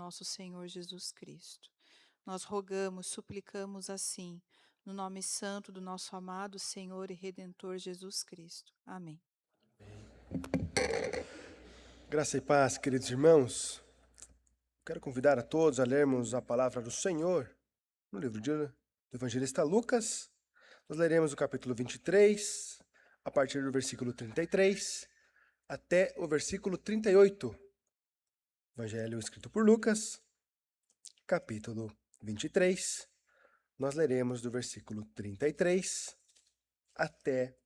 nosso Senhor Jesus Cristo. Nós rogamos, suplicamos assim, no nome santo do nosso amado Senhor e Redentor Jesus Cristo. Amém. Graça e paz, queridos irmãos. Quero convidar a todos a lermos a palavra do Senhor no livro do evangelista Lucas. Nós leremos o capítulo 23, a partir do versículo 33 até o versículo 38. Evangelho escrito por Lucas, capítulo 23. Nós leremos do versículo 33 até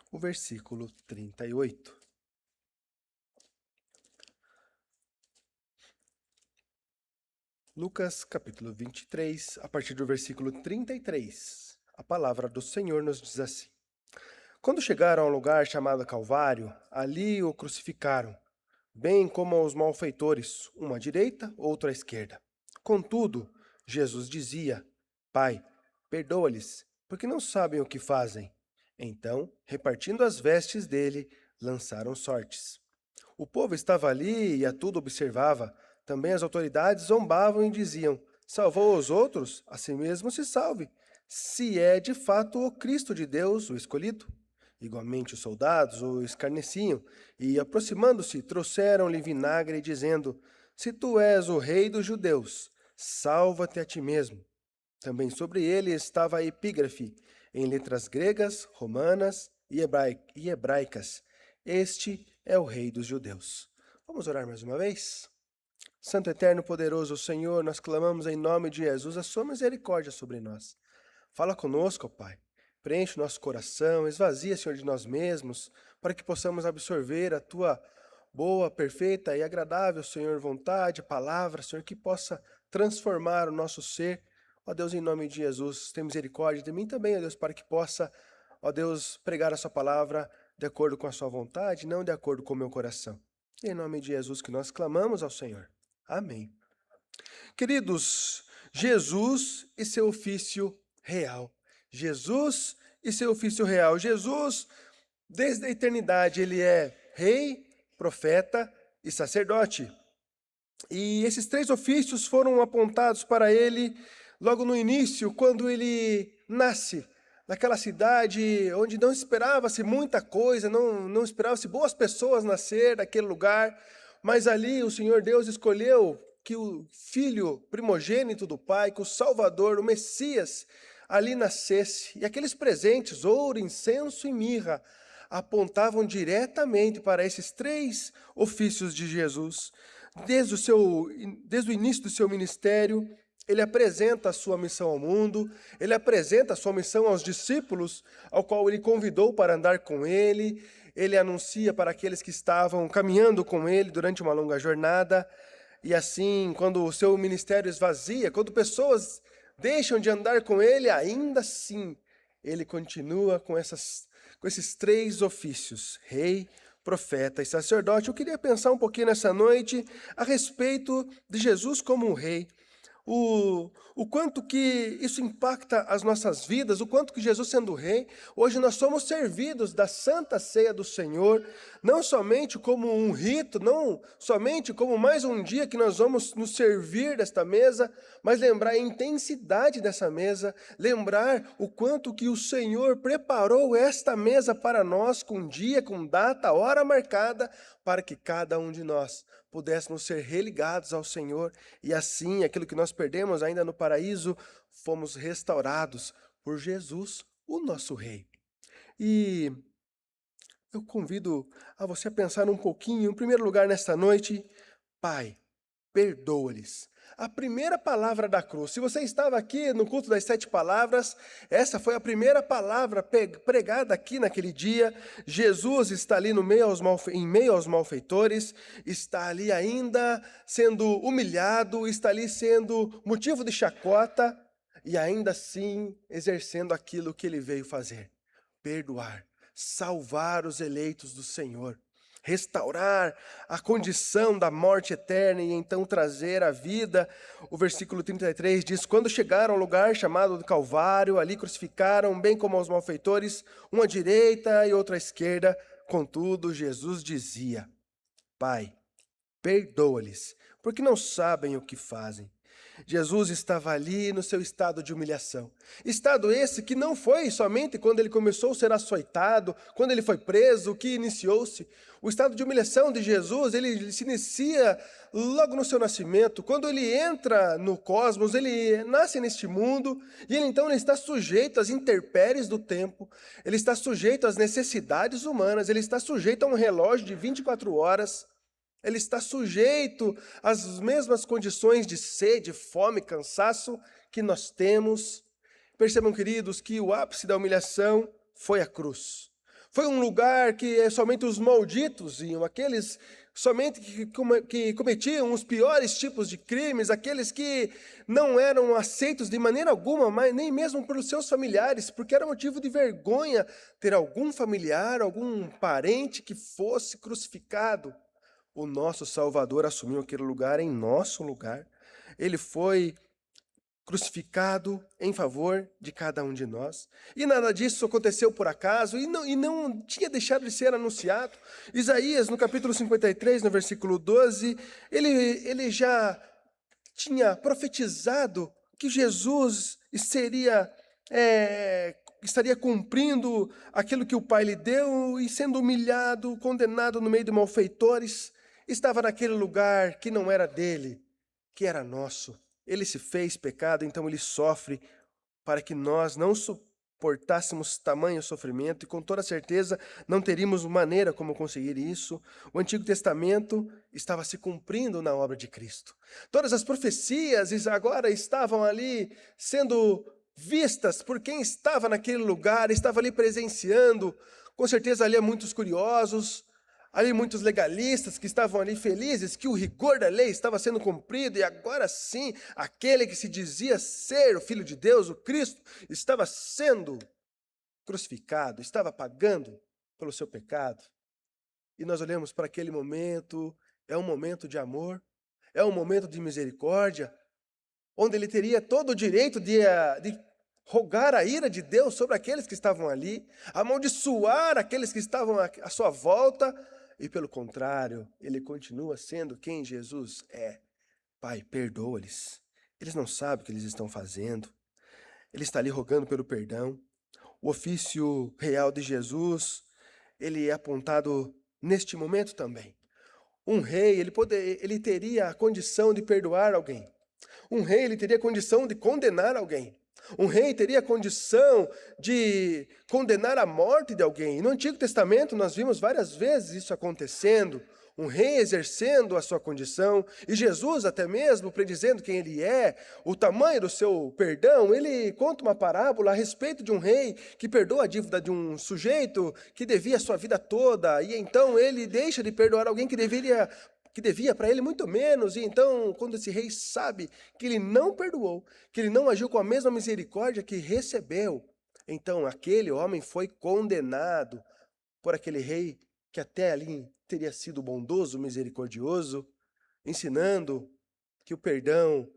o versículo 38. Lucas, capítulo 23, a partir do versículo 33. A palavra do Senhor nos diz assim: Quando chegaram ao lugar chamado Calvário, ali o crucificaram, bem como aos malfeitores, uma à direita, outra à esquerda. Contudo, Jesus dizia: Pai, perdoa-lhes, porque não sabem o que fazem. Então, repartindo as vestes dele, lançaram sortes. O povo estava ali e a tudo observava. Também as autoridades zombavam e diziam: Salvou os outros, a si mesmo se salve, se é de fato o Cristo de Deus, o escolhido. Igualmente os soldados o escarneciam e, aproximando-se, trouxeram-lhe vinagre, dizendo: Se tu és o rei dos judeus, salva-te a ti mesmo. Também sobre ele estava a epígrafe, em letras gregas, romanas e hebraicas: Este é o Rei dos Judeus. Vamos orar mais uma vez? Santo Eterno Poderoso Senhor, nós clamamos em nome de Jesus a sua misericórdia sobre nós. Fala conosco, ó Pai. Preenche o nosso coração, esvazia, Senhor, de nós mesmos, para que possamos absorver a tua boa, perfeita e agradável, Senhor, vontade, palavra, Senhor, que possa transformar o nosso ser. Ó Deus, em nome de Jesus, tem misericórdia de mim também, ó Deus, para que possa, ó Deus, pregar a sua palavra de acordo com a sua vontade, não de acordo com o meu coração. E em nome de Jesus que nós clamamos ao Senhor. Amém. Queridos, Jesus e seu ofício real. Jesus e seu ofício real. Jesus, desde a eternidade, ele é rei, profeta e sacerdote. E esses três ofícios foram apontados para ele logo no início, quando ele nasce naquela cidade onde não esperava-se muita coisa, não esperava-se boas pessoas nascer naquele lugar, mas ali o Senhor Deus escolheu que o filho primogênito do Pai, que o Salvador, o Messias, ali nascesse. E aqueles presentes, ouro, incenso e mirra, apontavam diretamente para esses três ofícios de Jesus. Desde o início do seu ministério, ele apresenta a sua missão ao mundo, ele apresenta a sua missão aos discípulos, ao qual ele convidou para andar com ele, ele anuncia para aqueles que estavam caminhando com ele durante uma longa jornada, e assim, quando o seu ministério esvazia, quando pessoas deixam de andar com ele, ainda assim, ele continua com esses três ofícios: rei, profeta e sacerdote. Eu queria pensar um pouquinho nessa noite a respeito de Jesus como um rei. O quanto que isso impacta as nossas vidas, o quanto que Jesus sendo rei, hoje nós somos servidos da Santa Ceia do Senhor, não somente como um rito, não somente como mais um dia que nós vamos nos servir desta mesa, mas lembrar a intensidade dessa mesa, lembrar o quanto que o Senhor preparou esta mesa para nós, com dia, com data, hora marcada, para que cada um de nós pudéssemos ser religados ao Senhor, e assim, aquilo que nós perdemos ainda no paraíso, fomos restaurados por Jesus, o nosso Rei. E eu convido a você a pensar um pouquinho, em primeiro lugar, nesta noite: Pai, perdoa-lhes. A primeira palavra da cruz. Se você estava aqui no culto das 7 palavras, essa foi a primeira palavra pregada aqui naquele dia. Jesus está ali em meio aos malfeitores, está ali ainda sendo humilhado, está ali sendo motivo de chacota, e ainda assim exercendo aquilo que ele veio fazer: perdoar, salvar os eleitos do Senhor, restaurar a condição da morte eterna e então trazer a vida. O versículo 33 diz: Quando chegaram ao lugar chamado do Calvário, ali crucificaram, bem como aos malfeitores, uma à direita e outra à esquerda. Contudo, Jesus dizia: Pai, perdoa-lhes, porque não sabem o que fazem. Jesus estava ali no seu estado de humilhação. Estado esse que não foi somente quando ele começou a ser açoitado, quando ele foi preso, que iniciou-se. O estado de humilhação de Jesus, ele se inicia logo no seu nascimento. Quando ele entra no cosmos, ele nasce neste mundo e ele está sujeito às intempéries do tempo, ele está sujeito às necessidades humanas, ele está sujeito a um relógio de 24 horas. Ele está sujeito às mesmas condições de sede, fome, cansaço que nós temos. Percebam, queridos, que o ápice da humilhação foi a cruz. Foi um lugar que somente os malditos iam, aqueles somente que cometiam os piores tipos de crimes, aqueles que não eram aceitos de maneira alguma, mas nem mesmo pelos seus familiares, porque era motivo de vergonha ter algum familiar, algum parente que fosse crucificado. O nosso Salvador assumiu aquele lugar em nosso lugar. Ele foi crucificado em favor de cada um de nós. E nada disso aconteceu por acaso e não tinha deixado de ser anunciado. Isaías, no capítulo 53, no versículo 12, ele já tinha profetizado que Jesus estaria cumprindo aquilo que o Pai lhe deu e sendo humilhado, condenado no meio de malfeitores, estava naquele lugar que não era dele, que era nosso. Ele se fez pecado, então ele sofre para que nós não suportássemos tamanho sofrimento e com toda certeza não teríamos maneira como conseguir isso. O Antigo Testamento estava se cumprindo na obra de Cristo. Todas as profecias agora estavam ali sendo vistas por quem estava naquele lugar, estava ali presenciando. Com certeza ali há muitos curiosos, ali muitos legalistas que estavam ali felizes que o rigor da lei estava sendo cumprido e agora sim, aquele que se dizia ser o Filho de Deus, o Cristo, estava sendo crucificado, estava pagando pelo seu pecado. E nós olhamos para aquele momento, é um momento de amor, é um momento de misericórdia, onde ele teria todo o direito de rogar a ira de Deus sobre aqueles que estavam ali, amaldiçoar aqueles que estavam à sua volta, e pelo contrário, ele continua sendo quem Jesus é. Pai, perdoa-lhes. Eles não sabem o que eles estão fazendo. Ele está ali rogando pelo perdão. O ofício real de Jesus, ele é apontado neste momento também. Um rei, ele teria a condição de perdoar alguém. Um rei, ele teria a condição de condenar alguém. Um rei teria a condição de condenar a morte de alguém. No Antigo Testamento, nós vimos várias vezes isso acontecendo. Um rei exercendo a sua condição. E Jesus, até mesmo, predizendo quem ele é, o tamanho do seu perdão, ele conta uma parábola a respeito de um rei que perdoa a dívida de um sujeito que devia a sua vida toda. E então ele deixa de perdoar alguém que devia para ele muito menos, e então, quando esse rei sabe que ele não perdoou, que ele não agiu com a mesma misericórdia que recebeu, então aquele homem foi condenado por aquele rei que até ali teria sido bondoso, misericordioso, ensinando que o perdão,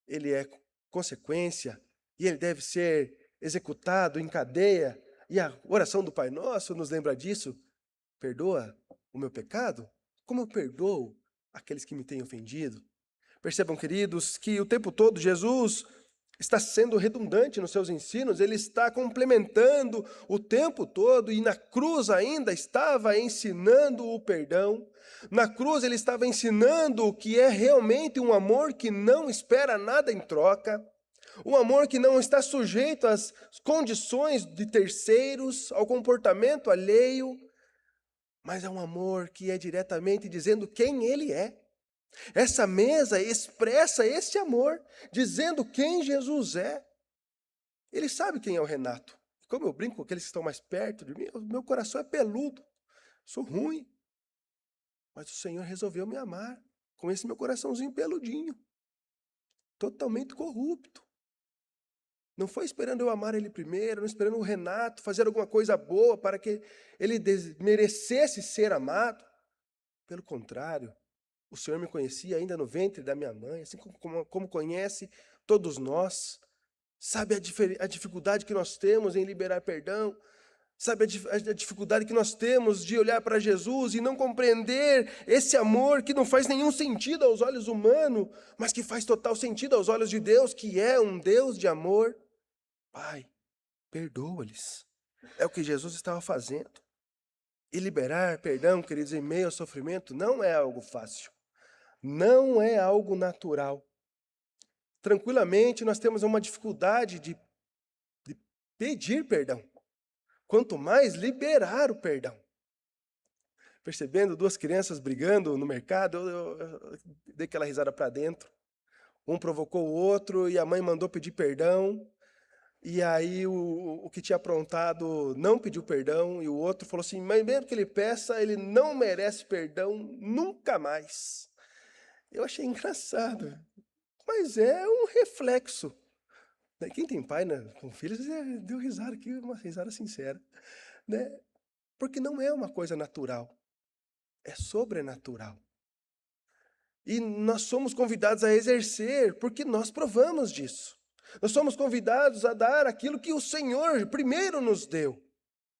ele é consequência e ele deve ser executado em cadeia. E a oração do Pai Nosso nos lembra disso. Perdoa o meu pecado, como eu perdoo aqueles que me têm ofendido. Percebam, queridos, que o tempo todo Jesus está sendo redundante nos seus ensinos, ele está complementando o tempo todo, e na cruz ainda estava ensinando o perdão. Na cruz ele estava ensinando o que é realmente um amor que não espera nada em troca, um amor que não está sujeito às condições de terceiros, ao comportamento alheio, mas é um amor que é diretamente dizendo quem ele é. Essa mesa expressa este amor, dizendo quem Jesus é. Ele sabe quem é o Renato. Como eu brinco com aqueles que estão mais perto de mim, o meu coração é peludo, sou ruim. Mas o Senhor resolveu me amar com esse meu coraçãozinho peludinho, totalmente corrupto. Não foi esperando eu amar ele primeiro, não esperando o Renato fazer alguma coisa boa para que ele merecesse ser amado. Pelo contrário, o Senhor me conhecia ainda no ventre da minha mãe, assim como conhece todos nós. Sabe a dificuldade que nós temos em liberar perdão. Sabe a dificuldade que nós temos de olhar para Jesus e não compreender esse amor que não faz nenhum sentido aos olhos humanos, mas que faz total sentido aos olhos de Deus, que é um Deus de amor. Pai, perdoa-lhes. É o que Jesus estava fazendo. E liberar perdão, queridos, em meio ao sofrimento, não é algo fácil. Não é algo natural. Tranquilamente, nós temos uma dificuldade de pedir perdão. Quanto mais liberar o perdão. Percebendo duas crianças brigando no mercado, eu dei aquela risada para dentro. Um provocou o outro e a mãe mandou pedir perdão. E aí o que tinha aprontado não pediu perdão e o outro falou assim, mas mesmo que ele peça, ele não merece perdão nunca mais. Eu achei engraçado, mas é um reflexo. Quem tem pai, né, com filhos, deu risada aqui, uma risada sincera. Né? Porque não é uma coisa natural, é sobrenatural. E nós somos convidados a exercer, porque nós provamos disso. Nós somos convidados a dar aquilo que o Senhor primeiro nos deu,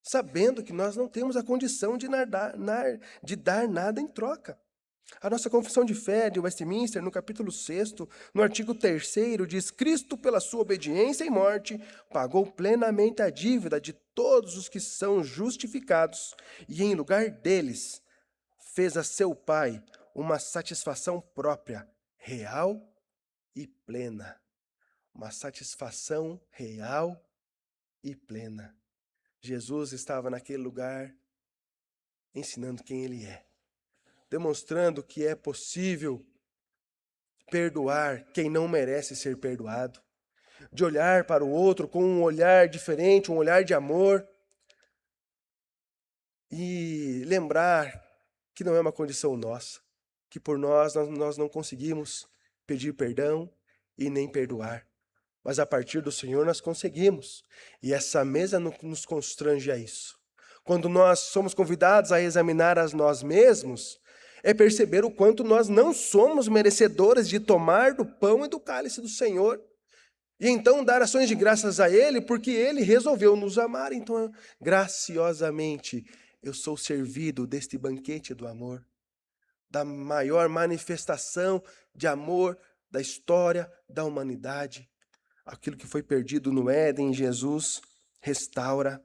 sabendo que nós não temos a condição de dar nada em troca. A nossa confissão de fé de Westminster, no capítulo 6º, no artigo 3º, diz: Cristo, pela sua obediência e morte, pagou plenamente a dívida de todos os que são justificados, e em lugar deles, fez a seu Pai uma satisfação própria, real e plena. Uma satisfação real e plena. Jesus estava naquele lugar ensinando quem Ele é, demonstrando que é possível perdoar quem não merece ser perdoado, de olhar para o outro com um olhar diferente, um olhar de amor, e lembrar que não é uma condição nossa, que por nós não conseguimos pedir perdão e nem perdoar. Mas a partir do Senhor nós conseguimos. E essa mesa nos constrange a isso. Quando nós somos convidados a examinar a nós mesmos, é perceber o quanto nós não somos merecedores de tomar do pão e do cálice do Senhor. E então dar ações de graças a Ele, porque Ele resolveu nos amar. Então, graciosamente, eu sou servido deste banquete do amor, da maior manifestação de amor da história da humanidade. Aquilo que foi perdido no Éden, Jesus restaura.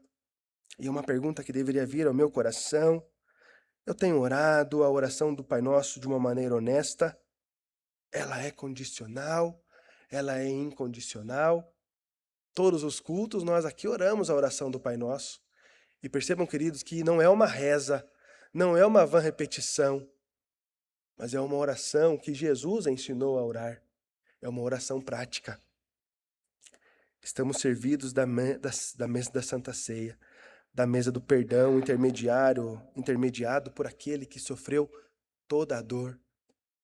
E uma pergunta que deveria vir ao meu coração: eu tenho orado a oração do Pai Nosso de uma maneira honesta? Ela é condicional? Ela é incondicional? Todos os cultos nós aqui oramos a oração do Pai Nosso. E percebam, queridos, que não é uma reza, não é uma vã repetição, mas é uma oração que Jesus ensinou a orar. É uma oração prática. Estamos servidos da mesa da Santa Ceia, da mesa do perdão intermediado por aquele que sofreu toda a dor,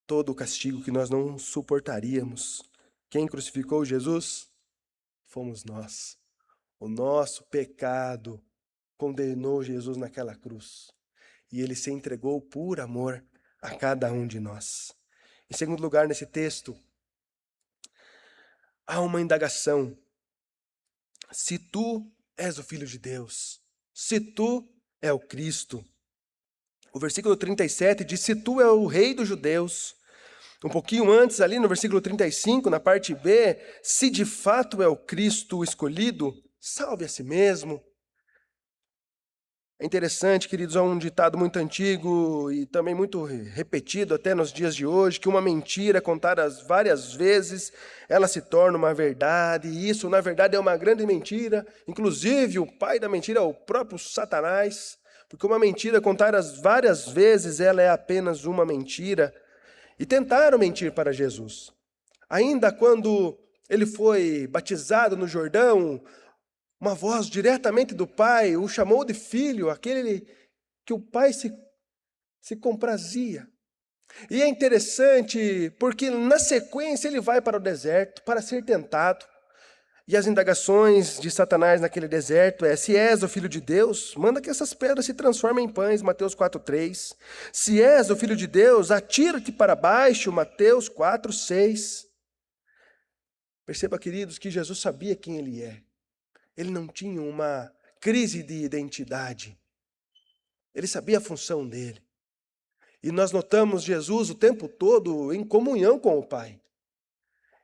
todo o castigo que nós não suportaríamos. Quem crucificou Jesus? Fomos nós. O nosso pecado condenou Jesus naquela cruz. E ele se entregou por amor a cada um de nós. Em segundo lugar, nesse texto, há uma indagação. Se tu és o Filho de Deus, se tu é o Cristo. O versículo 37 diz: se tu é o Rei dos Judeus. Um pouquinho antes, ali no versículo 35, na parte B, se de fato é o Cristo escolhido, salve a si mesmo. É interessante, queridos, há um ditado muito antigo e também muito repetido até nos dias de hoje, que uma mentira contada várias vezes, ela se torna uma verdade, e isso, na verdade, é uma grande mentira. Inclusive, o pai da mentira é o próprio Satanás, porque uma mentira contada várias vezes, ela é apenas uma mentira. E tentaram mentir para Jesus. Ainda quando ele foi batizado no Jordão, uma voz diretamente do Pai o chamou de filho, aquele que o Pai se comprazia. E é interessante porque na sequência ele vai para o deserto para ser tentado. E as indagações de Satanás naquele deserto é: se és o Filho de Deus, manda que essas pedras se transformem em pães, Mateus 4:3. Se és o Filho de Deus, atira-te para baixo, Mateus 4:6. Perceba, queridos, que Jesus sabia quem ele é. Ele não tinha uma crise de identidade. Ele sabia a função dele. E nós notamos Jesus o tempo todo em comunhão com o Pai.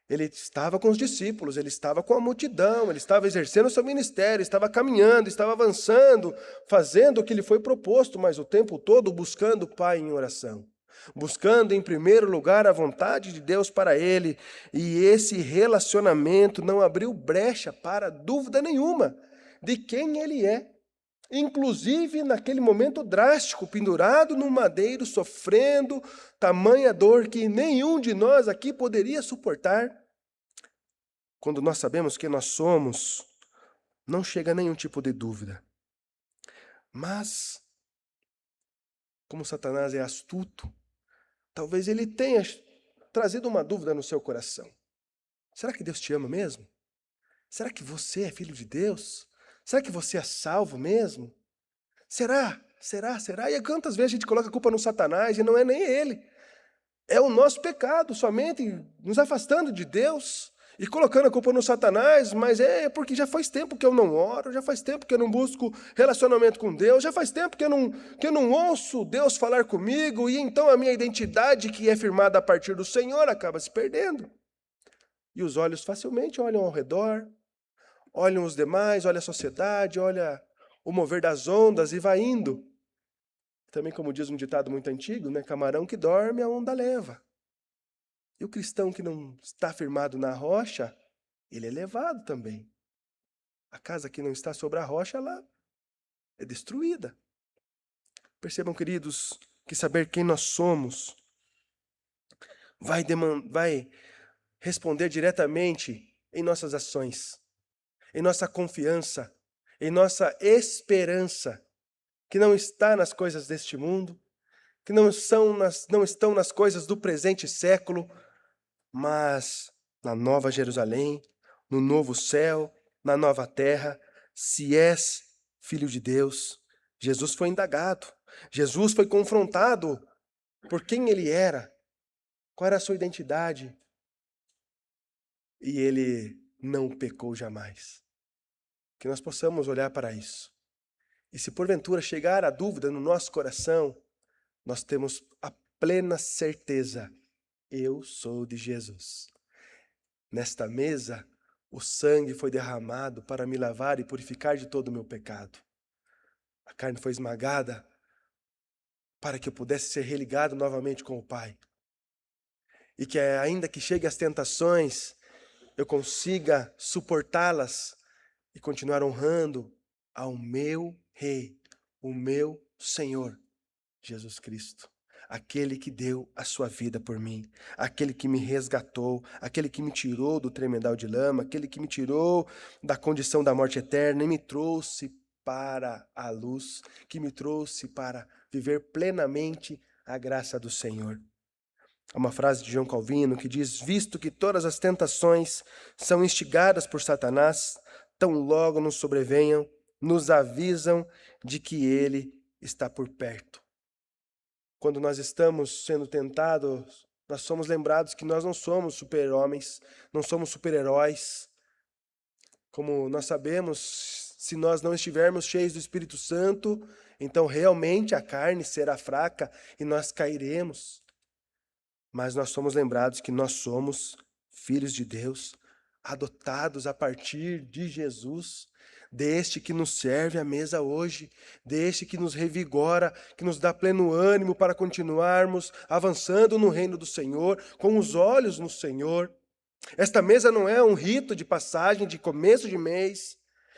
Ele estava com os discípulos, ele estava com a multidão, ele estava exercendo o seu ministério, estava caminhando, estava avançando, fazendo o que lhe foi proposto, mas o tempo todo buscando o Pai em oração. Buscando em primeiro lugar a vontade de Deus para ele, e esse relacionamento não abriu brecha para dúvida nenhuma de quem ele é. Inclusive naquele momento drástico, pendurado no madeiro, sofrendo tamanha dor que nenhum de nós aqui poderia suportar. Quando nós sabemos quem nós somos, não chega nenhum tipo de dúvida. Mas, como Satanás é astuto, talvez ele tenha trazido uma dúvida no seu coração. Será que Deus te ama mesmo? Será que você é filho de Deus? Será que você é salvo mesmo? Será? Será? E quantas vezes a gente coloca a culpa no Satanás e não é nem ele. É o nosso pecado, somente nos afastando de Deus e colocando a culpa no Satanás, mas é porque já faz tempo que eu não oro, já faz tempo que eu não busco relacionamento com Deus, já faz tempo que eu não ouço Deus falar comigo, e então a minha identidade, que é firmada a partir do Senhor, acaba se perdendo. E os olhos facilmente olham ao redor, olham os demais, olham a sociedade, olham o mover das ondas e vai indo. Também, como diz um ditado muito antigo, né? Camarão que dorme, a onda leva. E o cristão que não está firmado na rocha, ele é levado também. A casa que não está sobre a rocha, ela é destruída. Percebam, queridos, que saber quem nós somos vai responder diretamente em nossas ações, em nossa confiança, em nossa esperança, que não está nas coisas deste mundo, que não estão nas coisas do presente século, mas na nova Jerusalém, no novo céu, na nova terra. Se és filho de Deus, Jesus foi indagado, Jesus foi confrontado por quem ele era, qual era a sua identidade, e ele não pecou jamais. Que nós possamos olhar para isso. E se porventura chegar a dúvida no nosso coração, nós temos a plena certeza: eu sou de Jesus. Nesta mesa, o sangue foi derramado para me lavar e purificar de todo o meu pecado. A carne foi esmagada para que eu pudesse ser religado novamente com o Pai. E que ainda que chegue as tentações, eu consiga suportá-las e continuar honrando ao meu Rei, o meu Senhor, Jesus Cristo. Aquele que deu a sua vida por mim, aquele que me resgatou, aquele que me tirou do tremedal de lama, aquele que me tirou da condição da morte eterna e me trouxe para a luz, que me trouxe para viver plenamente a graça do Senhor. Há uma frase de João Calvino que diz: visto que todas as tentações são instigadas por Satanás, tão logo nos sobrevenham, nos avisam de que ele está por perto. Quando nós estamos sendo tentados, nós somos lembrados que nós não somos super-homens, não somos super-heróis. Como nós sabemos, se nós não estivermos cheios do Espírito Santo, então realmente a carne será fraca e nós cairemos. Mas nós somos lembrados que nós somos filhos de Deus, adotados a partir de Jesus, deste que nos serve à mesa hoje, deste que nos revigora, que nos dá pleno ânimo para continuarmos avançando no reino do Senhor, com os olhos no Senhor. Esta mesa não é um rito de passagem, de começo de mês.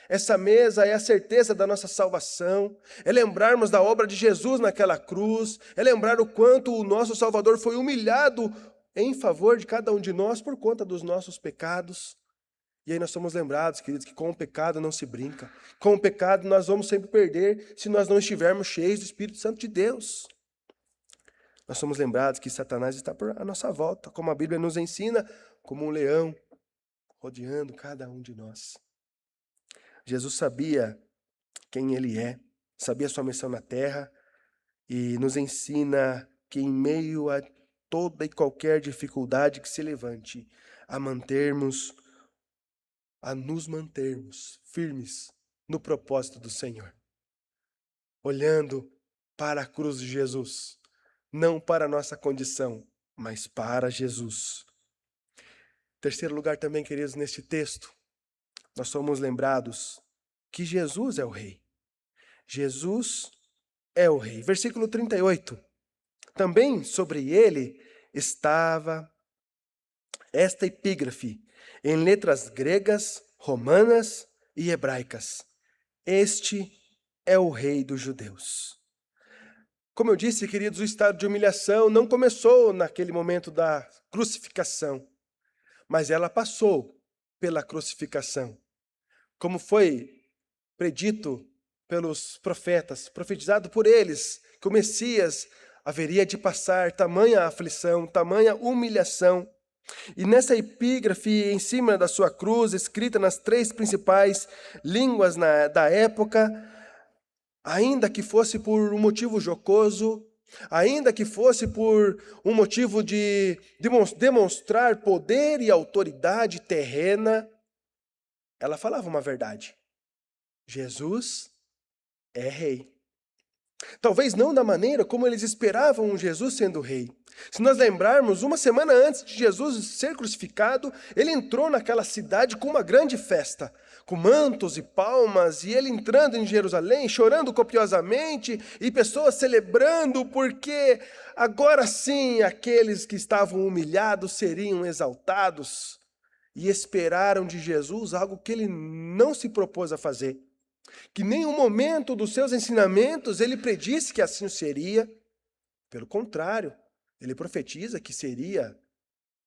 Essa mesa é a certeza da nossa salvação, é lembrarmos da obra de Jesus naquela cruz, é lembrar o quanto o nosso Salvador foi humilhado em favor de cada um de nós por conta dos nossos pecados. E aí nós somos lembrados, queridos, que com o pecado não se brinca. Com o pecado nós vamos sempre perder se nós não estivermos cheios do Espírito Santo de Deus. Nós somos lembrados que Satanás está por a nossa volta, como a Bíblia nos ensina, como um leão rodeando cada um de nós. Jesus sabia quem ele é, sabia sua missão na terra e nos ensina que em meio a toda e qualquer dificuldade que se levante, a nos mantermos firmes no propósito do Senhor, olhando para a cruz de Jesus, não para a nossa condição, mas para Jesus. Terceiro lugar também, queridos, neste texto, nós somos lembrados que Jesus é o Rei. Jesus é o Rei. Versículo 38. Também sobre ele estava esta epígrafe, em letras gregas, romanas e hebraicas: Este é o Rei dos Judeus. Como eu disse, queridos, o estado de humilhação não começou naquele momento da crucificação, mas ela passou pela crucificação. Como foi predito pelos profetas, profetizado por eles, que o Messias haveria de passar tamanha aflição, tamanha humilhação. E nessa epígrafe, em cima da sua cruz, escrita nas 3 principais línguas da época, ainda que fosse por um motivo jocoso, ainda que fosse por um motivo de demonstrar poder e autoridade terrena, ela falava uma verdade: Jesus é rei. Talvez não da maneira como eles esperavam Jesus sendo rei. Se nós lembrarmos, uma semana antes de Jesus ser crucificado, ele entrou naquela cidade com uma grande festa, com mantos e palmas, e ele entrando em Jerusalém, chorando copiosamente, e pessoas celebrando, porque agora sim aqueles que estavam humilhados seriam exaltados, e esperaram de Jesus algo que ele não se propôs a fazer. Que em nenhum momento dos seus ensinamentos ele predisse que assim seria. Pelo contrário, ele profetiza que seria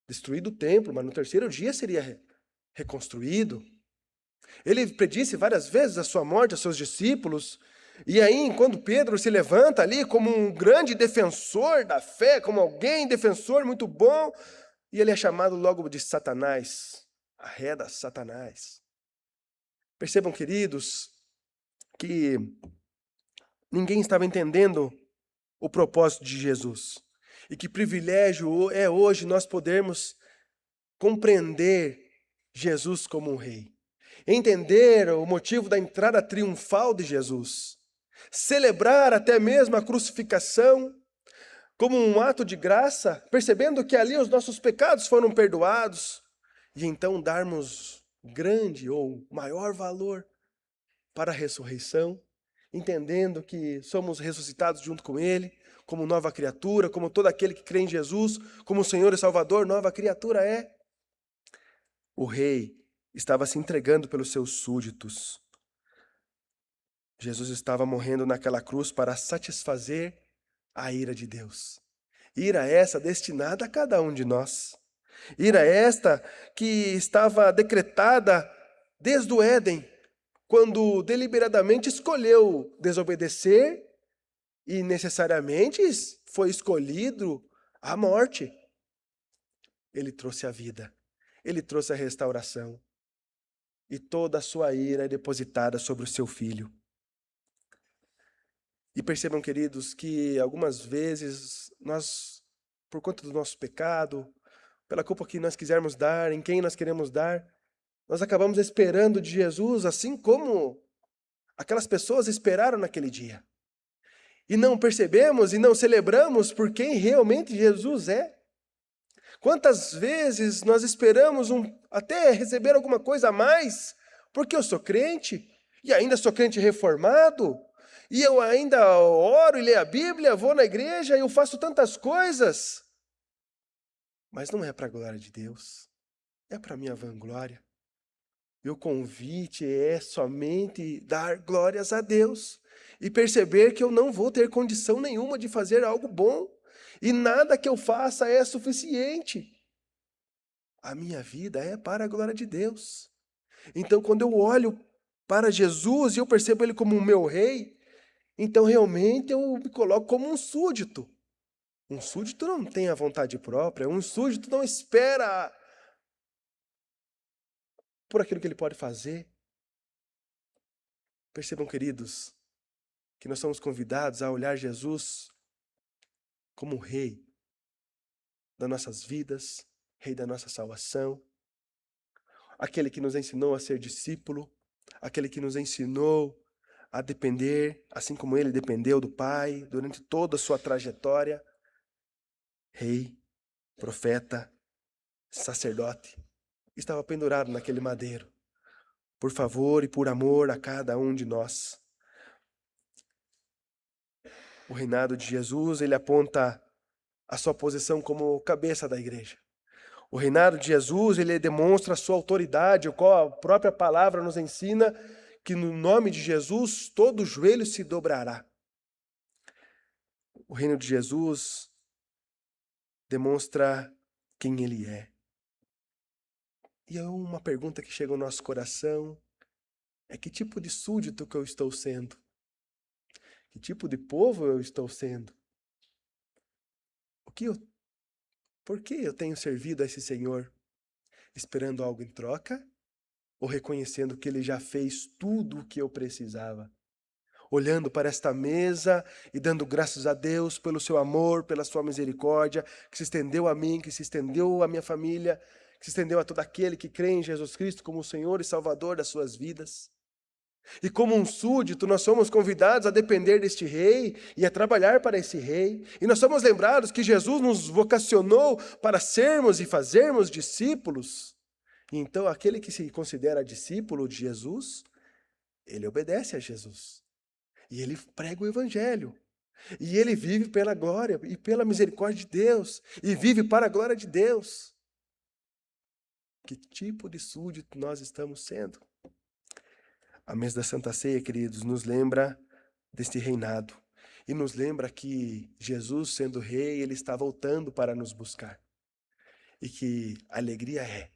destruído o templo, mas no terceiro dia seria reconstruído. Ele predisse várias vezes a sua morte aos seus discípulos. E aí, quando Pedro se levanta ali como um grande defensor da fé, como alguém defensor muito bom, e ele é chamado logo de Satanás, arreda Satanás. Percebam, queridos, que ninguém estava entendendo o propósito de Jesus. E que privilégio é hoje nós podermos compreender Jesus como um rei. Entender o motivo da entrada triunfal de Jesus. Celebrar até mesmo a crucificação como um ato de graça, percebendo que ali os nossos pecados foram perdoados. E então darmos grande ou maior valor para a ressurreição, entendendo que somos ressuscitados junto com Ele, como nova criatura, como todo aquele que crê em Jesus, como Senhor e Salvador, nova criatura é. O rei estava se entregando pelos seus súditos. Jesus estava morrendo naquela cruz para satisfazer a ira de Deus. Ira essa destinada a cada um de nós. Ira esta que estava decretada desde o Éden, quando deliberadamente escolheu desobedecer e necessariamente foi escolhido a morte. Ele trouxe a vida, ele trouxe a restauração, e toda a sua ira é depositada sobre o seu filho. E percebam, queridos, que algumas vezes nós, por conta do nosso pecado, pela culpa que nós quisermos dar, em quem nós queremos dar, nós acabamos esperando de Jesus, assim como aquelas pessoas esperaram naquele dia. E não percebemos e não celebramos por quem realmente Jesus é. Quantas vezes nós esperamos até receber alguma coisa a mais, porque eu sou crente, e ainda sou crente reformado, e eu ainda oro e leio a Bíblia, vou na igreja, e eu faço tantas coisas. Mas não é para a glória de Deus, é para a minha vanglória. E o convite é somente dar glórias a Deus e perceber que eu não vou ter condição nenhuma de fazer algo bom e nada que eu faça é suficiente. A minha vida é para a glória de Deus. Então, quando eu olho para Jesus e eu percebo Ele como o meu rei, então realmente eu me coloco como um súdito. Um súdito não tem a vontade própria, um súdito não espera por aquilo que ele pode fazer. Percebam, queridos, que nós somos convidados a olhar Jesus como o Rei das nossas vidas, Rei da nossa salvação, aquele que nos ensinou a ser discípulo, aquele que nos ensinou a depender, assim como ele dependeu do Pai durante toda a sua trajetória, rei, profeta, sacerdote, estava pendurado naquele madeiro, por favor e por amor a cada um de nós. O reinado de Jesus, ele aponta a sua posição como cabeça da igreja. O reinado de Jesus, ele demonstra a sua autoridade, o qual a própria palavra nos ensina que no nome de Jesus todo joelho se dobrará. O reino de Jesus demonstra quem ele é. E é uma pergunta que chega ao nosso coração, é que tipo de súdito que eu estou sendo? Que tipo de povo eu estou sendo? Por que eu tenho servido a esse Senhor? Esperando algo em troca? Ou reconhecendo que ele já fez tudo o que eu precisava? Olhando para esta mesa e dando graças a Deus pelo seu amor, pela sua misericórdia, que se estendeu a mim, que se estendeu à minha família, que se estendeu a todo aquele que crê em Jesus Cristo como o Senhor e Salvador das suas vidas. E como um súdito, nós somos convidados a depender deste rei e a trabalhar para esse rei. E nós somos lembrados que Jesus nos vocacionou para sermos e fazermos discípulos. E então aquele que se considera discípulo de Jesus, ele obedece a Jesus. E ele prega o evangelho. E ele vive pela glória e pela misericórdia de Deus. E vive para a glória de Deus. Que tipo de súdito nós estamos sendo? A mesa da Santa Ceia, queridos, nos lembra deste reinado. E nos lembra que Jesus, sendo rei, ele está voltando para nos buscar. E que a alegria é,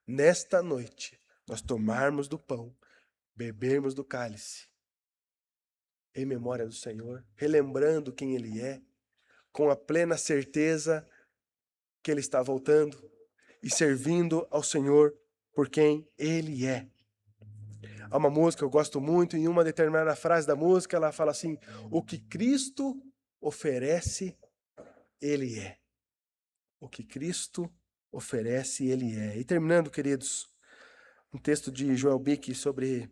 nesta noite, nós tomarmos do pão, bebermos do cálice, em memória do Senhor, relembrando quem ele é, com a plena certeza que ele está voltando e servindo ao Senhor por quem ele é. Há uma música que eu gosto muito, e em uma determinada frase da música, ela fala assim: o que Cristo oferece, ele é. O que Cristo oferece, ele é. E terminando, queridos, um texto de Joel Bick sobre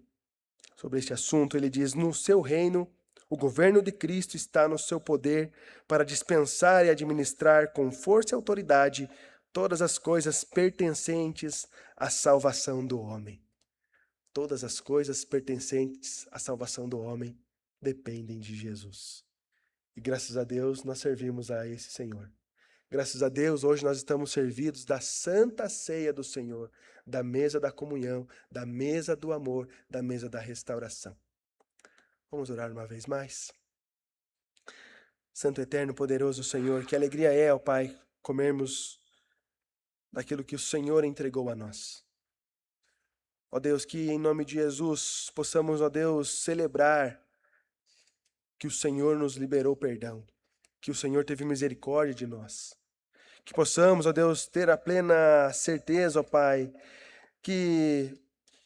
este assunto, ele diz: no seu reino, o governo de Cristo está no seu poder para dispensar e administrar com força e autoridade todas as coisas pertencentes à salvação do homem. Todas as coisas pertencentes à salvação do homem dependem de Jesus. E graças a Deus nós servimos a esse Senhor. Graças a Deus hoje nós estamos servidos da santa ceia do Senhor, da mesa da comunhão, da mesa do amor, da mesa da restauração. Vamos orar uma vez mais? Santo, eterno, poderoso Senhor, que alegria é, ó Pai, comermos daquilo que o Senhor entregou a nós. Ó Deus, que em nome de Jesus possamos, ó Deus, celebrar que o Senhor nos liberou perdão, que o Senhor teve misericórdia de nós. Que possamos, ó Deus, ter a plena certeza, ó Pai, que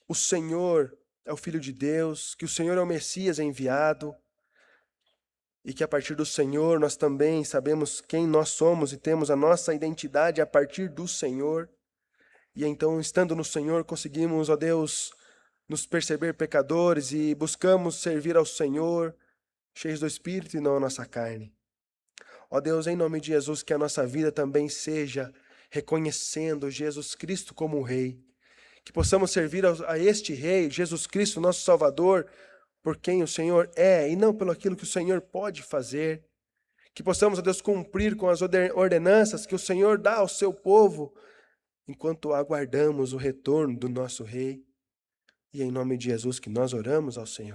o Senhor é o Filho de Deus, que o Senhor é o Messias enviado, e que a partir do Senhor nós também sabemos quem nós somos e temos a nossa identidade a partir do Senhor. E então, estando no Senhor, conseguimos, ó Deus, nos perceber pecadores e buscamos servir ao Senhor, cheios do Espírito e não a nossa carne. Ó Deus, em nome de Jesus, que a nossa vida também seja reconhecendo Jesus Cristo como o Rei. Que possamos servir a este Rei, Jesus Cristo, nosso Salvador, por quem o Senhor é e não pelo aquilo que o Senhor pode fazer. Que possamos, ó Deus, cumprir com as ordenanças que o Senhor dá ao seu povo, enquanto aguardamos o retorno do nosso Rei. E é em nome de Jesus que nós oramos ao Senhor.